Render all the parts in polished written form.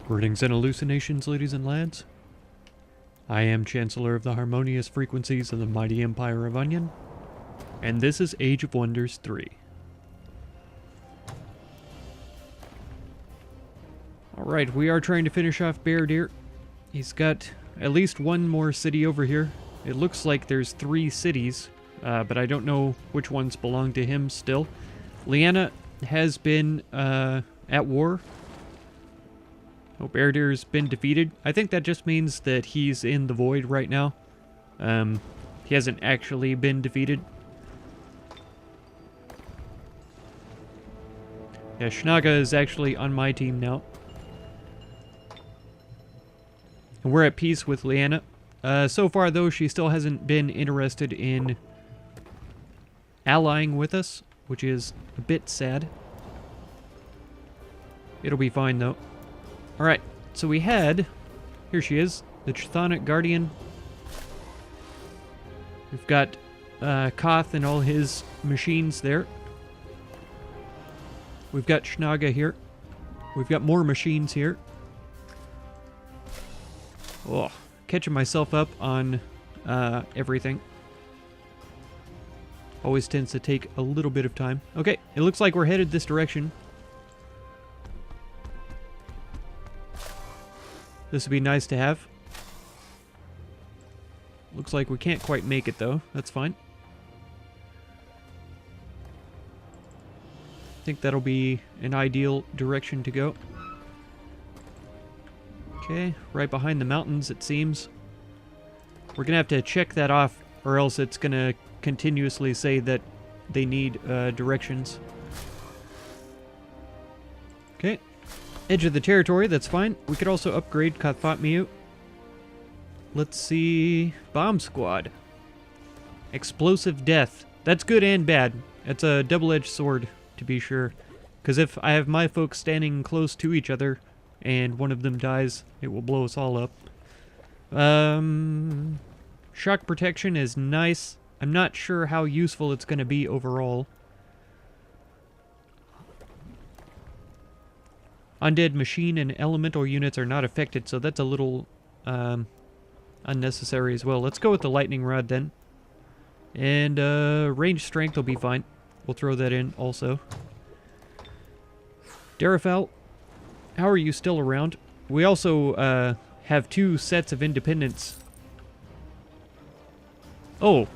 Greetings and hallucinations, ladies and lads. I am Chancellor of the Harmonious Frequencies of the Mighty Empire of Onion, and this is Age of Wonders 3. Alright, we are trying to finish off Bear Deer. He's got at least one more city over here. It looks like there's 3 cities, but I don't know which ones belong to him still. Leanna has been at war. Oh, Bear Deer's been defeated. I think that just means that he's in the void right now. He hasn't actually been defeated. Yeah, Schnaga is actually on my team now. And we're at peace with Leanna. So far, though, she still hasn't been interested in allying with us, which is a bit sad. It'll be fine, though. Alright, so we had... Here she is, the Chthonic Guardian. We've got Koth and all his machines there. We've got Schnaga here. We've got more machines here. Oh, catching myself up on everything. Always tends to take a little bit of time. Okay, it looks like we're headed this direction. This would be nice to have. Looks like we can't quite make it, though. That's fine. I think that'll be an ideal direction to go. Okay, right behind the mountains, it seems. We're going to have to check that off, or else it's going to continuously say that they need directions. Okay. Edge of the territory, that's fine. We could also upgrade Kathfatmiu. Let's see... Bomb Squad. Explosive Death. That's good and bad. It's a double-edged sword, to be sure. Because if I have my folks standing close to each other, and one of them dies, it will blow us all up. Shock Protection is nice. I'm not sure how useful it's going to be overall. Undead machine and elemental units are not affected, so that's a little unnecessary as well. Let's go with the lightning rod then. And range strength will be fine. We'll throw that in also. Darafal, how are you still around? We also have 2 sets of independents. Oh,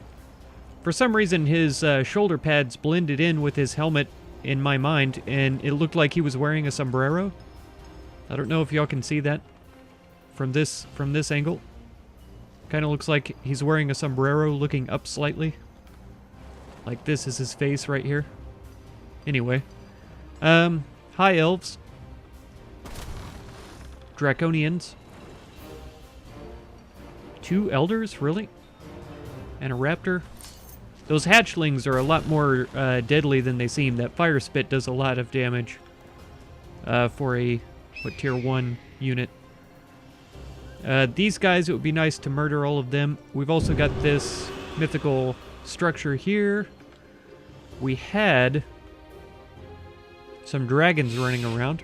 for some reason his shoulder pads blended in with his helmet in my mind, and it looked like he was wearing a sombrero. I don't know if y'all can see that from this angle. Kind of looks like he's wearing a sombrero looking up slightly. Like this is his face right here. Anyway. High elves. Draconians. 2 elders, really? And a raptor. Those hatchlings are a lot more deadly than they seem. That fire spit does a lot of damage for a tier 1 unit. These guys, it would be nice to murder all of them. We've also got this mythical structure here. We had some dragons running around.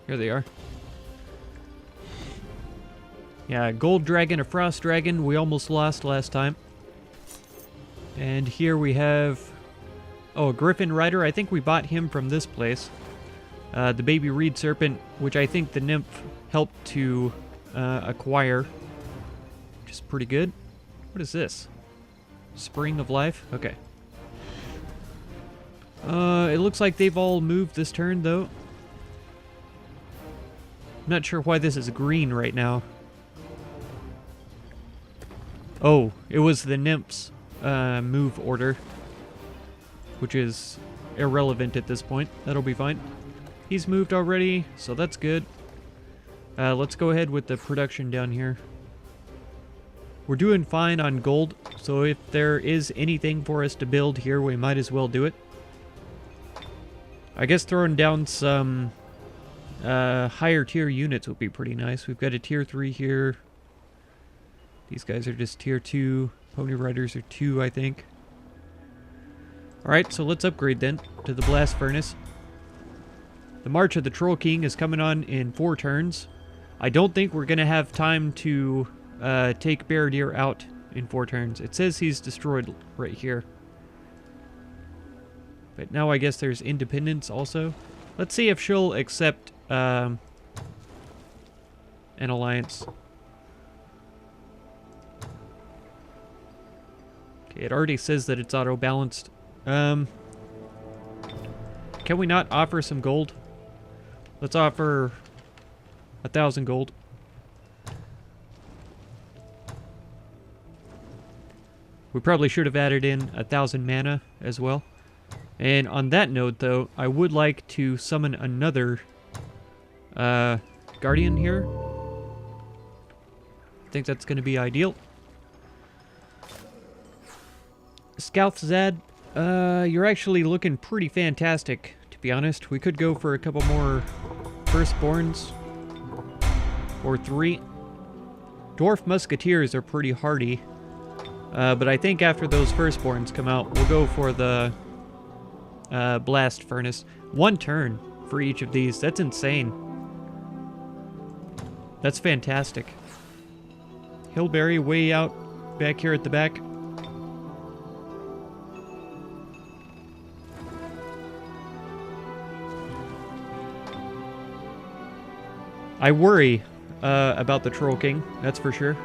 Here they are. Yeah, gold dragon, a frost dragon. We almost lost last time. And here we have... Oh, a griffin rider. I think we bought him from this place. The baby reed serpent, which I think the nymph helped to acquire. Which is pretty good. What is this? Spring of life? Okay. It looks like they've all moved this turn, though. I'm not sure why this is green right now. Oh, it was the nymph's move order, which is irrelevant at this point. That'll be fine. He's moved already, so that's good. Let's go ahead with the production down here. We're doing fine on gold, so if there is anything for us to build here, we might as well do it. I guess throwing down some higher tier units would be pretty nice. We've got a tier 3 here. These guys are just tier 2. Pony Riders are 2, I think. Alright, so let's upgrade then to the Blast Furnace. The March of the Troll King is coming on in 4 turns. I don't think we're going to have time to take Baradir out in 4 turns. It says he's destroyed right here. But now I guess there's Independence also. Let's see if she'll accept an alliance. Okay, it already says that it's auto-balanced. Can we not offer some gold? Let's offer 1,000 gold. We probably should have added in 1,000 mana as well. And on that note, though, I would like to summon another Guardian here. I think that's going to be ideal. Skalthzad, you're actually looking pretty fantastic, to be honest. We could go for a couple more Firstborns. Or 3. Dwarf Musketeers are pretty hardy. But I think after those Firstborns come out, we'll go for the Blast Furnace. 1 turn for each of these. That's insane. That's fantastic. Hillberry way out back here at the back. I worry about the Troll King, that's for sure.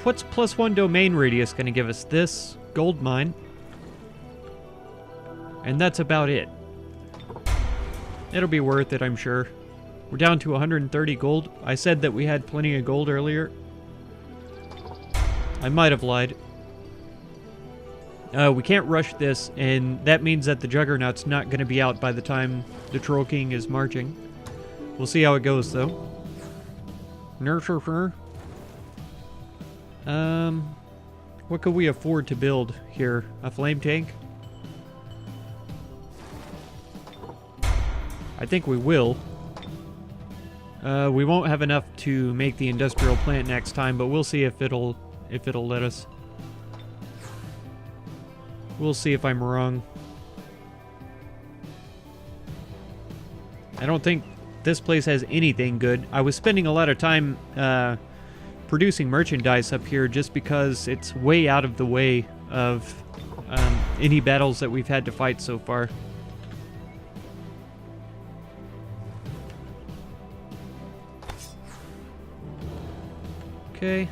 What's +1 domain radius going to give us? This gold mine. And that's about it. It'll be worth it, I'm sure. We're down to 130 gold. I said that we had plenty of gold earlier. I might have lied. We can't rush this, and that means that the Juggernaut's not going to be out by the time the Troll King is marching. We'll see how it goes, though. Nurture. What could we afford to build here? A flame tank? I think we will. We won't have enough to make the industrial plant next time, but we'll see if it'll let us. We'll see if I'm wrong. I don't think this place has anything good. I was spending a lot of time producing merchandise up here just because it's way out of the way of any battles that we've had to fight so far. Okay.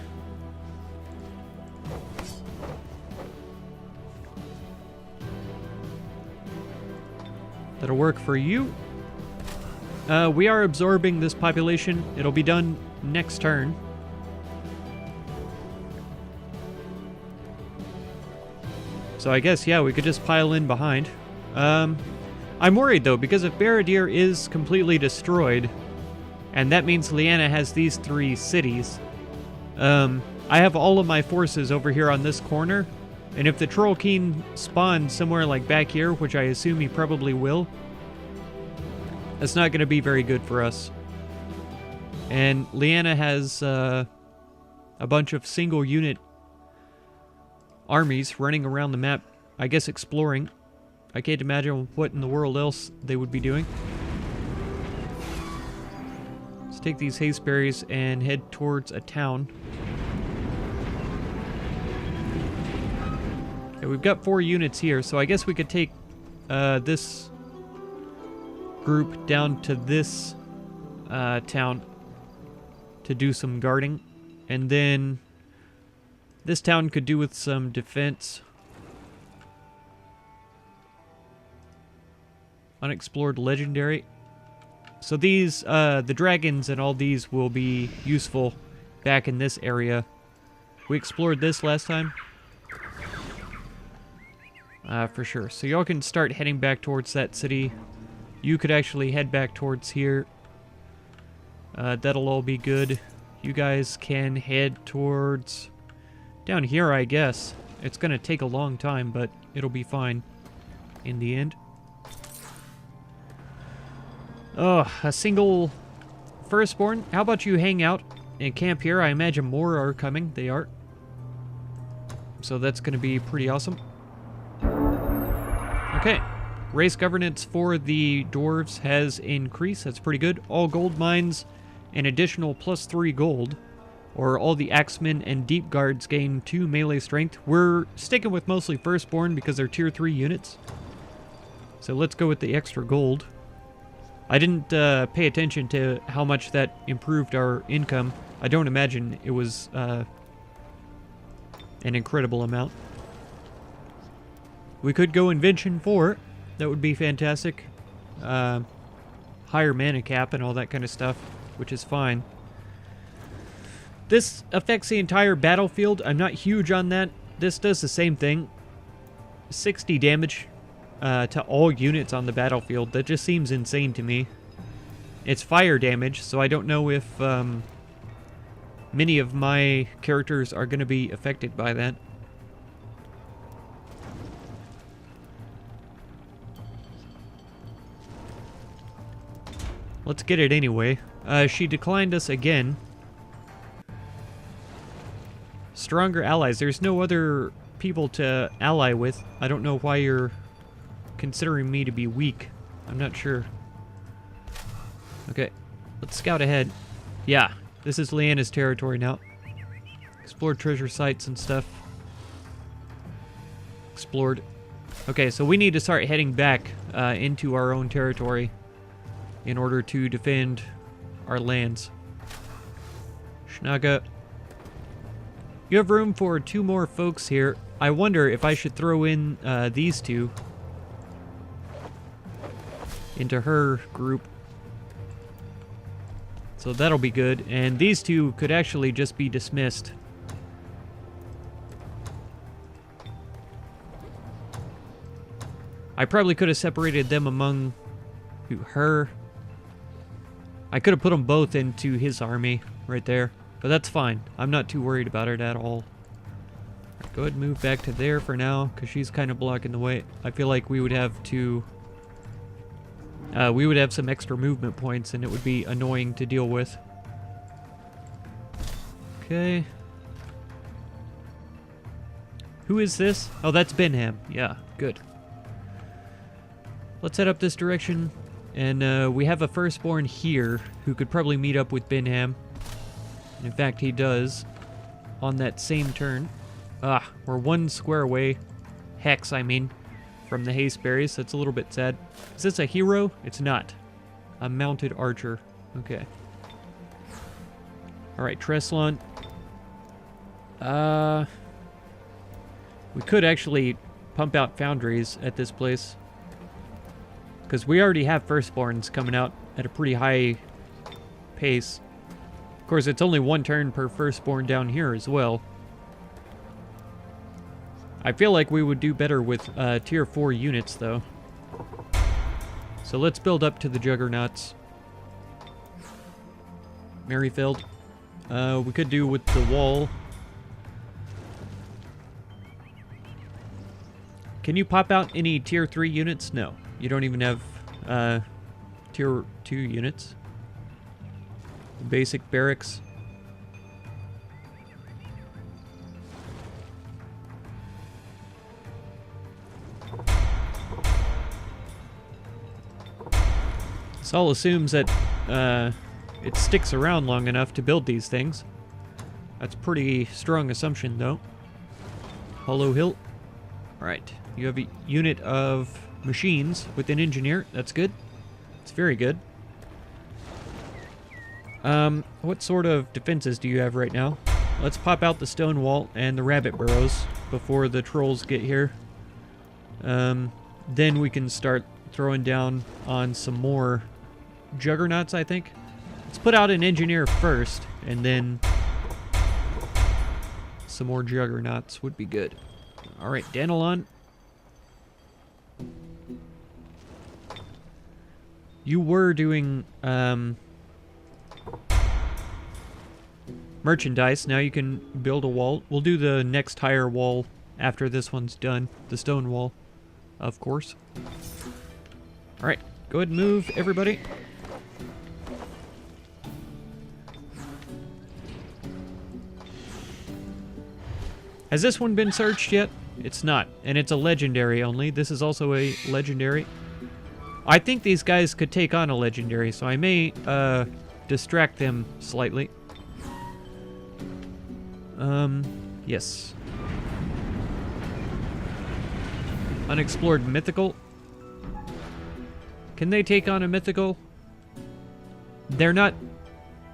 That'll work for you. We are absorbing this population. It'll be done next turn. So I guess, yeah, we could just pile in behind. I'm worried, though, because if Baradir is completely destroyed, and that means Lyanna has these 3 cities, I have all of my forces over here on this corner, and if the Troll King spawns somewhere like back here, which I assume he probably will, that's not going to be very good for us. And Lyanna has a bunch of single unit armies running around the map, I guess exploring. I can't imagine what in the world else they would be doing. Let's take these hasteberries and head towards a town. Okay, we've got 4 units here, so I guess we could take this group down to this town to do some guarding, and then this town could do with some defense. Unexplored legendary. So these, the dragons and all these will be useful back in this area. We explored this last time. For sure. So y'all can start heading back towards that city. You could actually head back towards here. That'll all be good. You guys can head towards down here, I guess. It's gonna take a long time, but it'll be fine in the end. Oh, a single firstborn. How about you hang out and camp here? I imagine more are coming. They are. So that's going to be pretty awesome. Okay. Race governance for the dwarves has increased. That's pretty good. All gold mines, an additional +3 gold. Or all the axemen and deep guards gain 2 melee strength. We're sticking with mostly firstborn because they're tier 3 units. So let's go with the extra gold. I didn't pay attention to how much that improved our income. I don't imagine it was an incredible amount. We could go Invention 4. That would be fantastic. Higher mana cap and all that kind of stuff, which is fine. This affects the entire battlefield. I'm not huge on that. This does the same thing. 60 damage to all units on the battlefield. That just seems insane to me. It's fire damage, so I don't know if many of my characters are going to be affected by that. Let's get it anyway. She declined us again. Stronger allies. There's no other people to ally with. I don't know why you're considering me to be weak. I'm not sure. Okay, let's scout ahead. Yeah, this is Leanna's territory now. Explore treasure sites and stuff. Explored. Okay, so we need to start heading back into our own territory in order to defend our lands. Schnaga. You have room for 2 more folks here. I wonder if I should throw in these 2 into her group. So that'll be good. And these 2 could actually just be dismissed. I probably could have separated them among her. I could have put them both into his army right there. But that's fine. I'm not too worried about it at all. Right, go ahead and move back to there for now, because she's kind of blocking the way. I feel like we would have to... we would have some extra movement points, and it would be annoying to deal with. Okay. Who is this? Oh, that's Benham. Yeah, good. Let's head up this direction. And we have a firstborn here who could probably meet up with Benham. In fact, he does on that same turn. Ah, we're 1 square away. Hex, I mean, from the hasteberries. That's a little bit sad. Is this a hero? It's not. A mounted archer. Okay. Alright, Treslon. We could actually pump out foundries at this place. Because we already have firstborns coming out at a pretty high pace. Of course, it's only 1 turn per firstborn down here as well. I feel like we would do better with tier 4 units, though. So let's build up to the juggernauts. Merrifield. We could do with the wall. Can you pop out any tier 3 units? No. You don't even have tier 2 units. Basic barracks. This all assumes that it sticks around long enough to build these things. That's a pretty strong assumption, though. Hollow Hill. Alright, you have a unit of machines with an engineer. That's good. It's very good. What sort of defenses do you have right now? Let's pop out the stone wall and the rabbit burrows before the trolls get here. Then we can start throwing down on some more juggernauts, I think. Let's put out an engineer first, and then some more juggernauts would be good. Alright, Danilon. You were doing, merchandise. Now you can build a wall. We'll do the next higher wall after this one's done. The stone wall, of course. Alright, go ahead and move, everybody. Has this one been searched yet? It's not, and it's a legendary only. This is also a legendary. I think these guys could take on a legendary, so I may distract them slightly. Yes. Unexplored mythical. Can they take on a mythical? They're not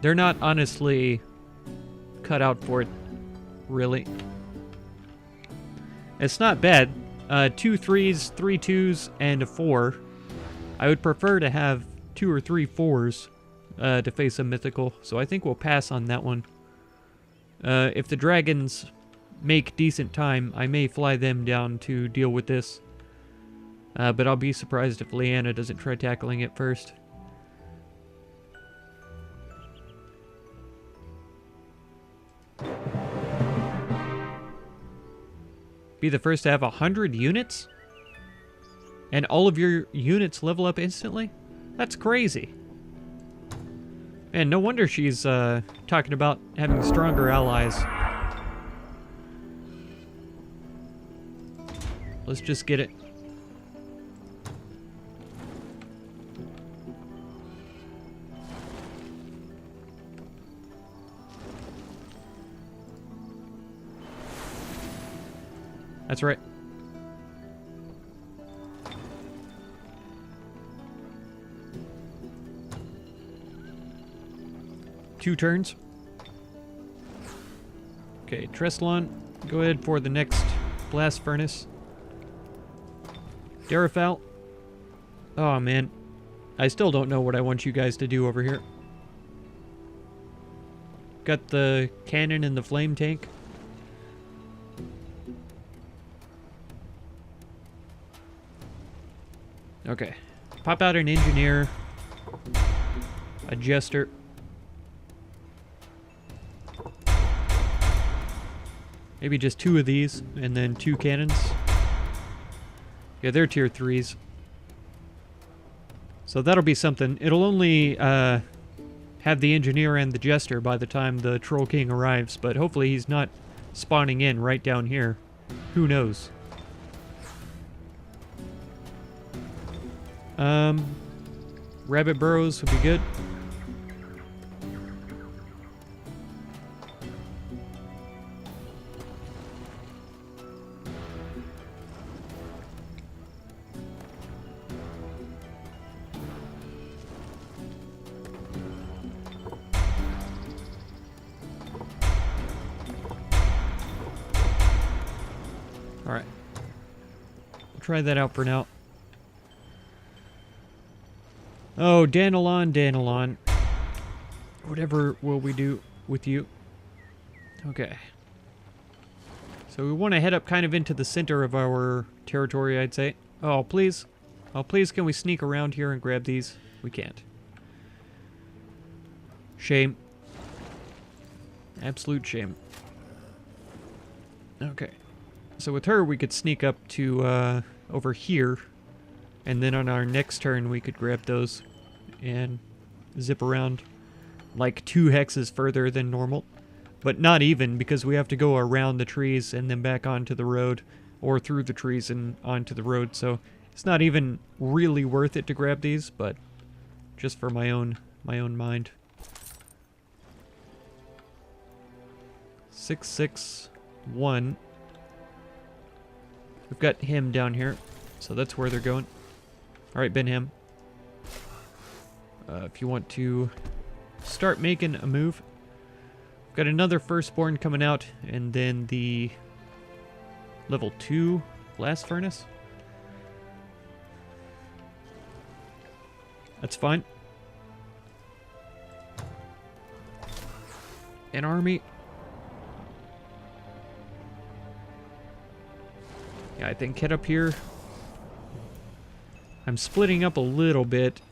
honestly cut out for it, really. It's not bad. 2 3s, 3 2s, and a 4. I would prefer to have 2 or 3 4s to face a mythical, so I think we'll pass on that one. If the dragons make decent time, I may fly them down to deal with this. But I'll be surprised if Leanna doesn't try tackling it first. Be the first to have 100 units? And all of your units level up instantly? That's crazy. And no wonder she's talking about having stronger allies. Let's just get it. That's right. Two turns. Okay, Trestlon, go ahead for the next blast furnace. Darafal. Oh man, I still don't know what I want you guys to do over here. Got the cannon and the flame tank. Okay, pop out an engineer, a jester. Maybe just 2 of these, and then 2 cannons. Yeah, they're tier 3s. So that'll be something. It'll only have the engineer and the jester by the time the Troll King arrives, but hopefully he's not spawning in right down here. Who knows? Rabbit burrows would be good. Alright. We'll try that out for now. Oh, Danilon. Whatever will we do with you? Okay. So we want to head up kind of into the center of our territory, I'd say. Oh, please. Oh, please, can we sneak around here and grab these? We can't. Shame. Absolute shame. Okay. So with her, we could sneak up to over here. And then on our next turn, we could grab those and zip around like 2 hexes further than normal. But not even, because we have to go around the trees and then back onto the road, or through the trees and onto the road. So it's not even really worth it to grab these, but just for my own mind. 661. We've got him down here, so that's where they're going. Alright, Benham. If you want to start making a move. We've got another firstborn coming out, and then the level 2 blast furnace. That's fine. An army. Yeah, I think head up here. I'm splitting up a little bit,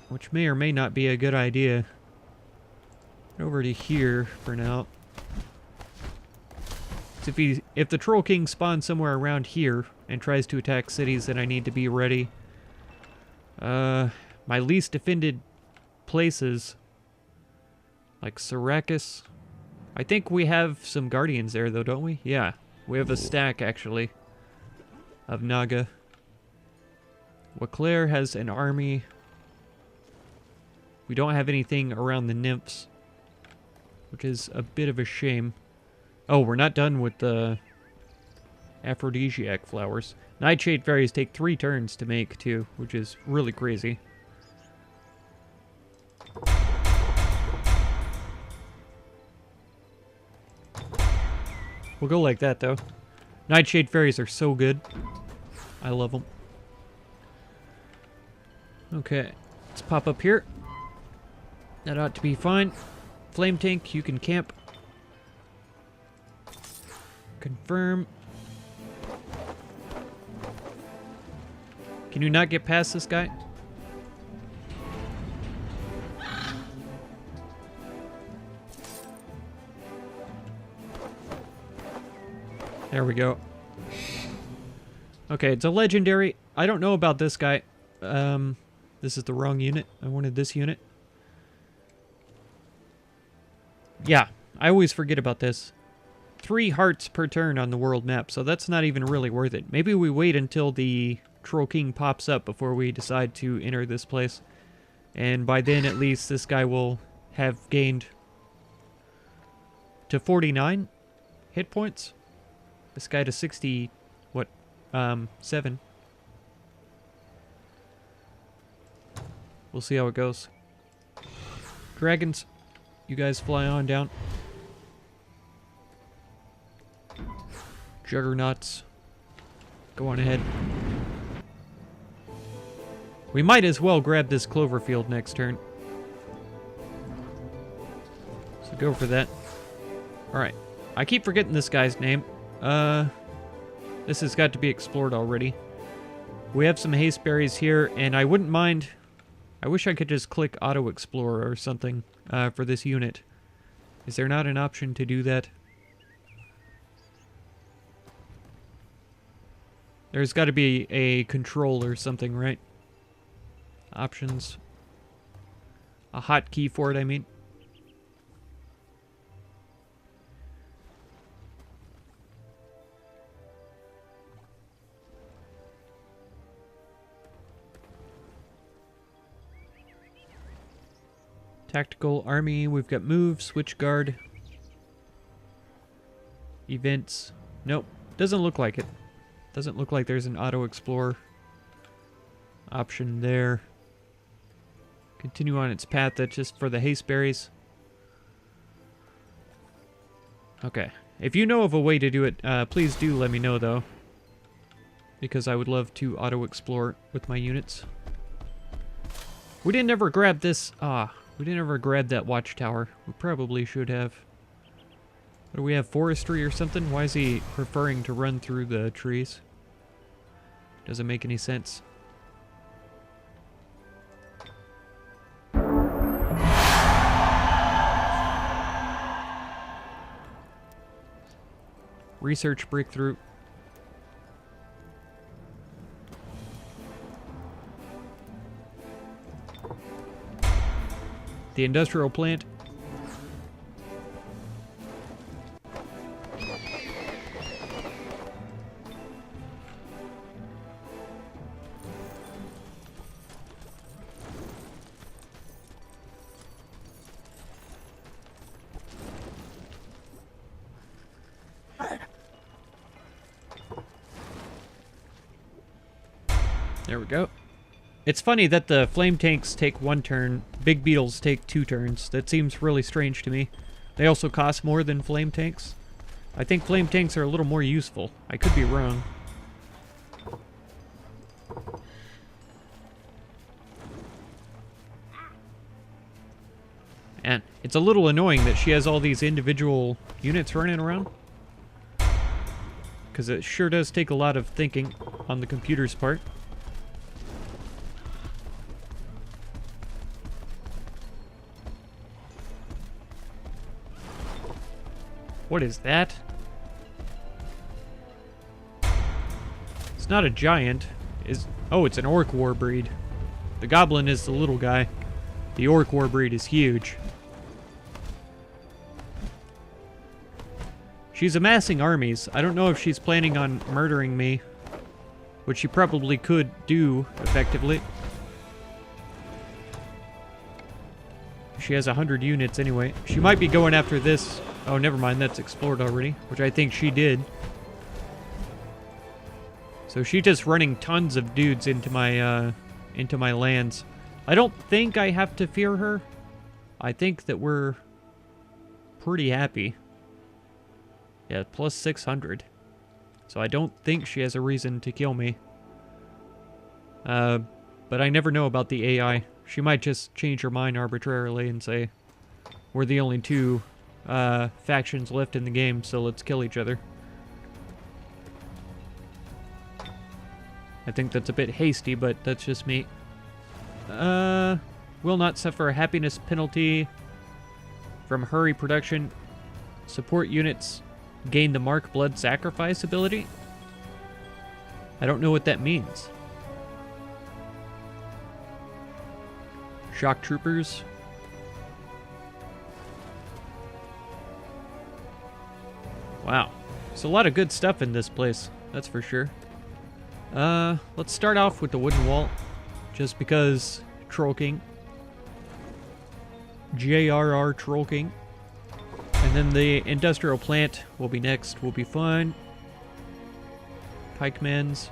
which may or may not be a good idea. Over to here for now. So if the Troll King spawns somewhere around here and tries to attack cities, then I need to be ready. My least defended places, like Syracuse, I think we have some guardians there, though, don't we? Yeah. We have a stack, actually, of Naga. Waclair has an army. We don't have anything around the nymphs, which is a bit of a shame. Oh, we're not done with the aphrodisiac flowers. Nightshade fairies take 3 turns to make, too, which is really crazy. We'll go like that, though. Nightshade fairies are so good. I love them. Okay, let's pop up here. That ought to be fine. Flame tank, you can camp. Confirm. Can you not get past this guy? There we go. Okay, it's a legendary. I don't know about this guy. This is the wrong unit. I wanted this unit. Yeah, I always forget about this. 3 hearts per turn on the world map, so that's not even really worth it. Maybe we wait until the Troll King pops up before we decide to enter this place. And by then, at least, this guy will have gained to 49 hit points. This guy to 60, what, 7. We'll see how it goes. Dragons, you guys fly on down. Juggernauts, go on ahead. We might as well grab this Cloverfield next turn. So go for that. Alright. I keep forgetting this guy's name. This has got to be explored already. We have some haste berries here, and I wouldn't mind... I wish I could just click Auto Explorer or something for this unit. Is there not an option to do that? There's got to be a control or something, right? Options. A hotkey for it, I mean. Tactical army, we've got move, switch guard. Events. Nope, doesn't look like it. Doesn't look like there's an auto explore option there. Continue on its path, that's just for the haste berries. Okay, if you know of a way to do it, please do let me know though. Because I would love to auto explore with my units. We didn't ever grab this, we didn't ever grab that watchtower. We probably should have. What do we have, forestry or something? Why is he preferring to run through the trees? Doesn't make any sense. Research breakthrough. The industrial plant. There we go. It's funny that the flame tanks take 1 turn, big beetles take 2 turns. That seems really strange to me. They also cost more than flame tanks. I think flame tanks are a little more useful. I could be wrong. And it's a little annoying that she has all these individual units running around. Because it sure does take a lot of thinking on the computer's part. What is that? It's not a giant. Oh, it's an orc war breed. The goblin is the little guy. The orc war breed is huge. She's amassing armies. I don't know if she's planning on murdering me, which she probably could do effectively. She has 100 units anyway. She might be going after this. Oh, never mind. That's explored already, which I think she did. So she's just running tons of dudes into my lands. I don't think I have to fear her. I think that we're pretty happy. Yeah, plus 600. So I don't think she has a reason to kill me. But I never know about the AI. She might just change her mind arbitrarily and say, we're the only two factions left in the game, so let's kill each other. I think that's a bit hasty, but that's just me. Will not suffer a happiness penalty from hurry production. Support units gain the Mark Blood Sacrifice ability. I don't know what that means. Shock troopers. Wow. There's a lot of good stuff in this place, that's for sure. Let's start off with the wooden wall, just because Troll King. JRR Troll King. And then the industrial plant will be next, will be fun. Pikemans.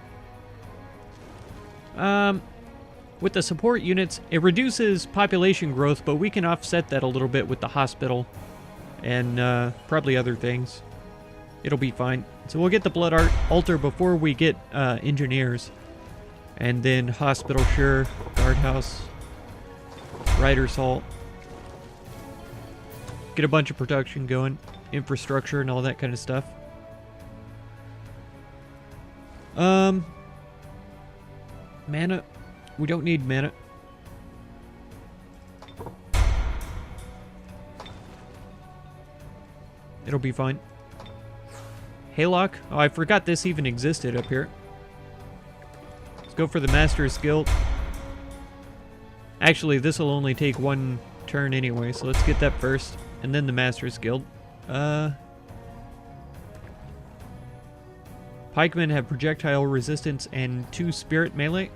With the support units, it reduces population growth, but we can offset that a little bit with the hospital and probably other things. It'll be fine. So we'll get the blood altar before we get engineers. And then hospital, sure. Guardhouse. Riders Hall. Get a bunch of production going. Infrastructure and all that kind of stuff. Mana. We don't need mana. It'll be fine. Haylock. Oh, I forgot this even existed up here. Let's go for the Master's Guild. Actually, this will only take one turn anyway, so let's get that first. And then the Master's Guild. Pikemen have projectile resistance and 2 spirit melee.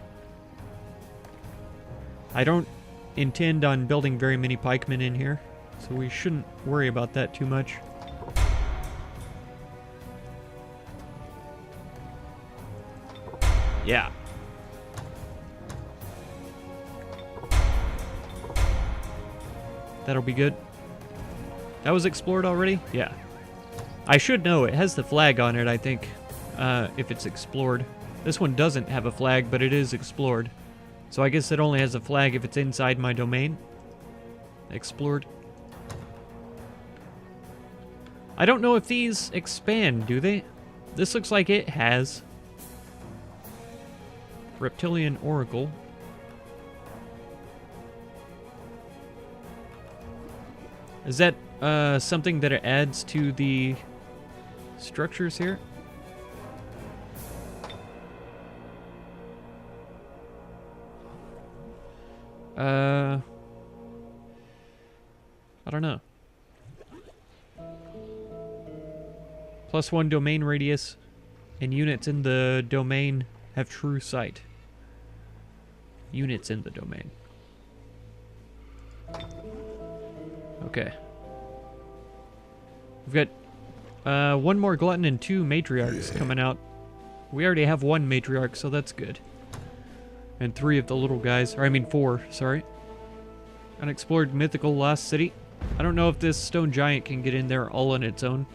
I don't intend on building very many pikemen in here, so we shouldn't worry about that too much. Yeah. That'll be good. That was explored already? Yeah. I should know. It has the flag on it, I think, if it's explored. This one doesn't have a flag, but it is explored. So I guess it only has a flag if it's inside my domain. Explored. I don't know if these expand, do they? This looks like it has. Reptilian Oracle. Is that something that it adds to the structures here? I don't know. +1 domain radius, and units in the domain have true sight. Units in the domain. Okay. We've got one more glutton and 2 matriarchs coming out. We already have 1 matriarch, so that's good. And 3 of the little guys. Or I mean 4, sorry. Unexplored mythical lost city. I don't know if this stone giant can get in there all on its own,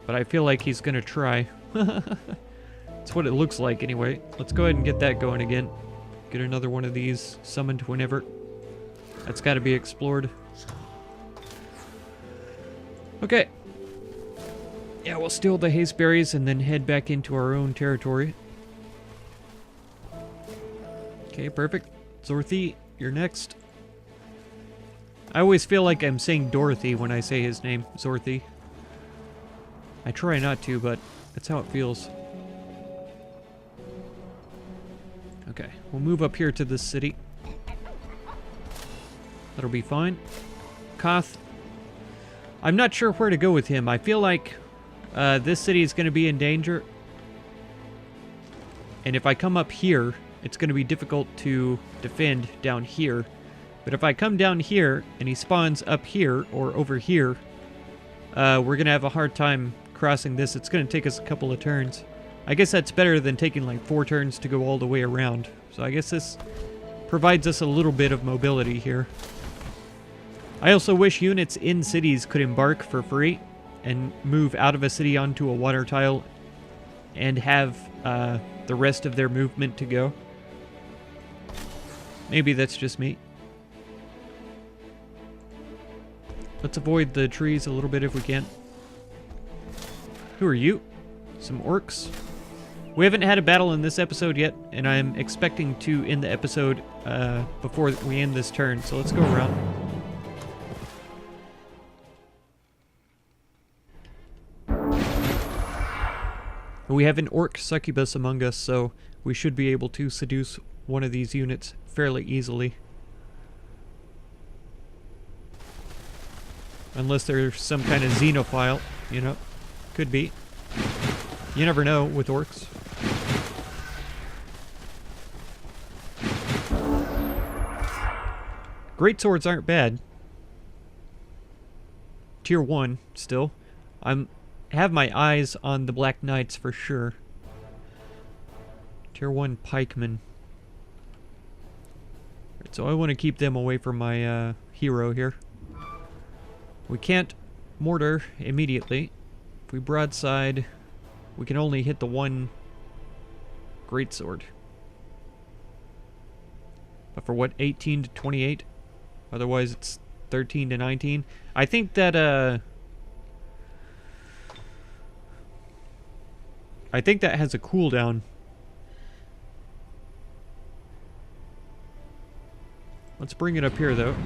but I feel like he's gonna try. That's what it looks like anyway. Let's go ahead and get that going again. Get another one of these summoned whenever. That's gotta be explored. Okay. Yeah, we'll steal the haste berries and then head back into our own territory. Okay, perfect. Zorthy, you're next. I always feel like I'm saying Dorothy when I say his name, Zorthy. I try not to, but that's how it feels. Okay, we'll move up here to this city. That'll be fine. Koth. I'm not sure where to go with him. I feel like This city is going to be in danger. And if I come up here, it's going to be difficult to defend down here. But if I come down here and he spawns up here or over here, we're going to have a hard time crossing this. It's going to take us a couple of turns. I guess that's better than taking like 4 turns to go all the way around. So I guess this provides us a little bit of mobility here. I also wish units in cities could embark for free and move out of a city onto a water tile and have the rest of their movement to go. Maybe that's just me. Let's avoid the trees a little bit if we can. Who are you? Some orcs? We haven't had a battle in this episode yet, and I'm expecting to end the episode before we end this turn, so let's go around. We have an orc succubus among us, so we should be able to seduce one of these units fairly easily. Unless there's some kind of xenophile, you know. Could be. You never know with orcs. Great swords aren't bad. Tier 1 still. I have my eyes on the Black Knights for sure. Tier 1 pikemen. Right, so I want to keep them away from my hero here. We can't mortar immediately. If we broadside, we can only hit the one greatsword. But for what, 18 to 28? Otherwise it's 13 to 19. I think that has a cooldown. Let's bring it up here though.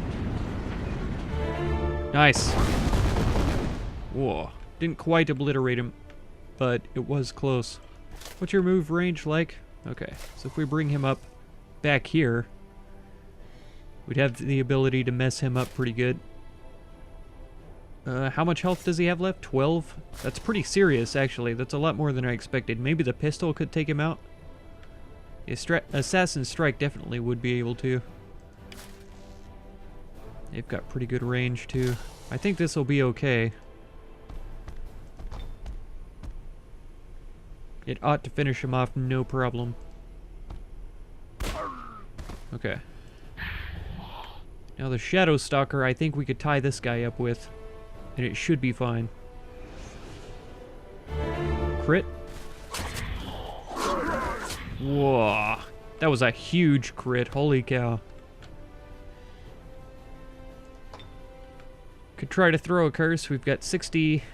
Nice. Whoa. Didn't quite obliterate him, but it was close. What's your move range like? Okay, so if we bring him up back here, we'd have the ability to mess him up pretty good. How much health does he have left? 12? That's pretty serious, actually. That's a lot more than I expected. Maybe the pistol could take him out? Assassin's Strike definitely would be able to. They've got pretty good range, too. I think this will be okay. It ought to finish him off, no problem. Okay. Now the Shadow Stalker, I think we could tie this guy up with, and it should be fine. Crit. Whoa. That was a huge crit, holy cow. Could try to throw a curse. We've got 60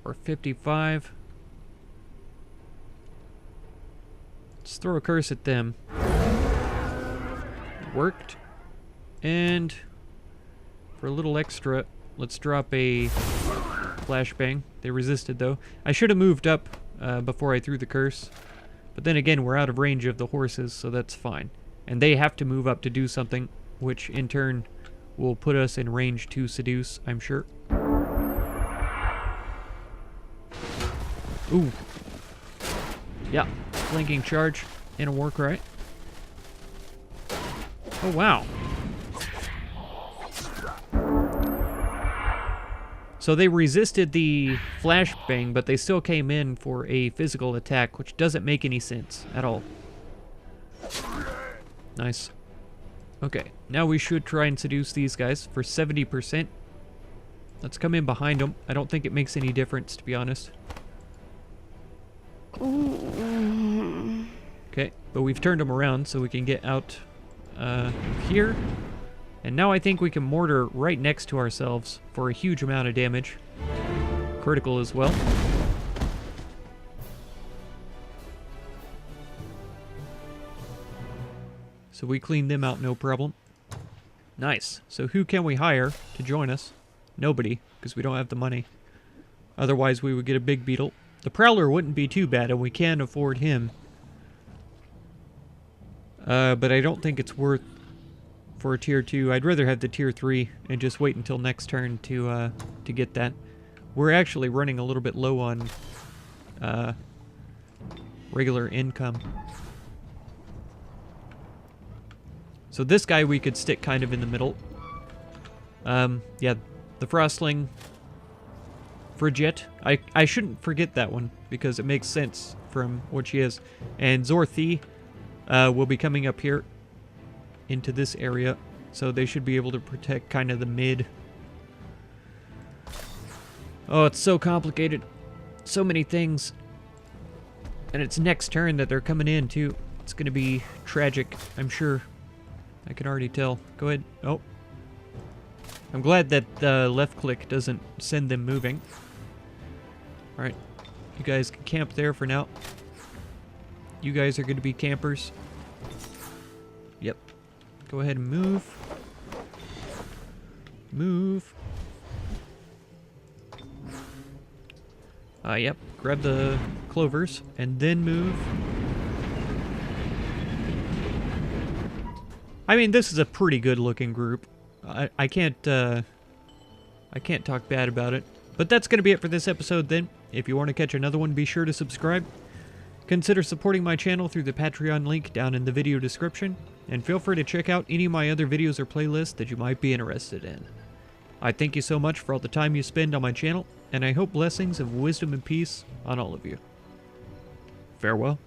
or 55. Let's throw a curse at them. Worked. And for a little extra, let's drop a flashbang. They resisted though. I should have moved up before I threw the curse. But then again, we're out of range of the horses, so that's fine. And they have to move up to do something, which in turn will put us in range to seduce, I'm sure. Ooh. Yeah, flanking charge and a war cry. Oh, wow. So they resisted the flashbang, but they still came in for a physical attack, which doesn't make any sense at all. Nice. Okay, now we should try and seduce these guys for 70%. Let's come in behind them. I don't think it makes any difference, to be honest. Okay, but we've turned them around so we can get out here. And now I think we can mortar right next to ourselves for a huge amount of damage. Critical as well. So we cleaned them out, no problem. Nice. So who can we hire to join us? Nobody, because we don't have the money. Otherwise we would get a big beetle. The Prowler wouldn't be too bad, and we can afford him. But I don't think it's worth for a tier 2. I'd rather have the tier 3 and just wait until next turn to get that. We're actually running a little bit low on regular income. So this guy we could stick kind of in the middle. Yeah, the Frostling Frigette. I shouldn't forget that one because it makes sense from what she is. And Zorthi will be coming up here into this area. So they should be able to protect kind of the mid. Oh, it's so complicated. So many things. And it's next turn that they're coming in, too. It's going to be tragic, I'm sure. I can already tell. Go ahead. Oh. I'm glad that the left click doesn't send them moving. Alright. You guys can camp there for now. You guys are going to be campers. Yep. Go ahead and move. Move. Yep. Grab the clovers and then move. I mean, this is a pretty good looking group. I can't talk bad about it. But that's going to be it for this episode then. If you want to catch another one, be sure to subscribe. Consider supporting my channel through the Patreon link down in the video description. And feel free to check out any of my other videos or playlists that you might be interested in. I thank you so much for all the time you spend on my channel, and I hope blessings of wisdom and peace on all of you. Farewell.